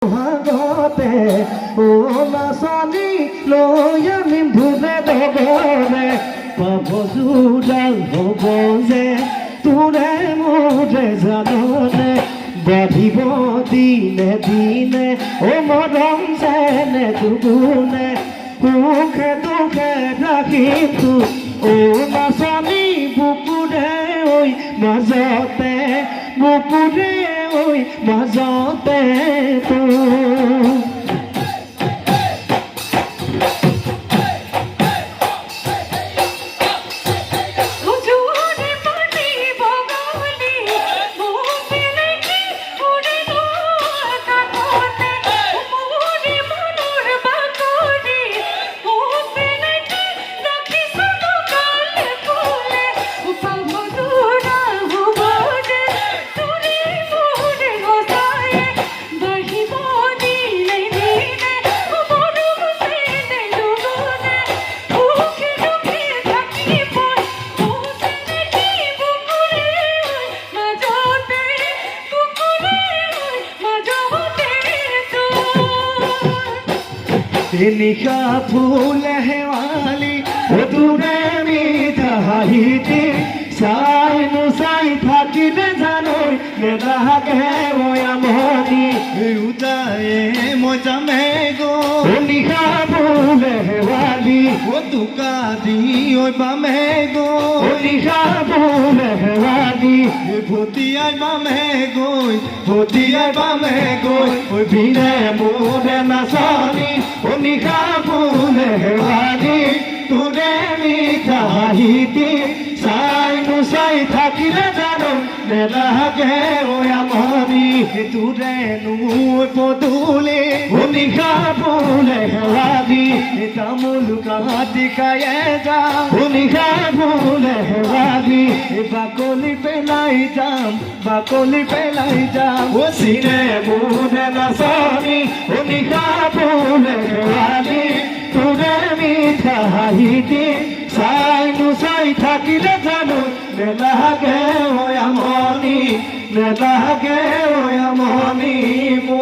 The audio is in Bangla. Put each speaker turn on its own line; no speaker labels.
সোহাগতে ও নাচনী লৈ আমি ভুলে দগৰে পাব জোডাল হ'ব যে তোৰে মোৰে জাননে বাঢ়িব দিনে দিনে ও মৰম যেনে দুগুণে সুখে দুখে ৰাখিতো ও নাচনী বুকুৰে ঐ মাজতে বুকুৰে ঐ মাজতে তো निशा फूल है वाली वो तूने मीठा हाईती साई नु साई थाकी ने जानो ने लागे वो यामोनी उदाए मोजा में गो निशा फूल है वाली वो तुका दी ओय बा में गो निशा फूल है वाली भूतिया बा में गो भूतिया बा में गो ओय बिने मोरे नासानी निशा फूल है वाली तूने मीठा हाईती साई नु साई থাকিলে জানো নেলাগে ও আমনি তুরে নু পদুলে ও নিশা ফুলে হেলাদি তামুল কাটি কায়ে যা ও নিশা ফুলে হেলাদি বাকলি পেলাই যাম ও সিনে মুনে নাচনি ও নিশা ফুলে হেলাদি তুরে মিঠা হাহিতি সাই নু সাই থাকিলে জানো নেলাগে ও আমনি নেলাগে ও আমনি মো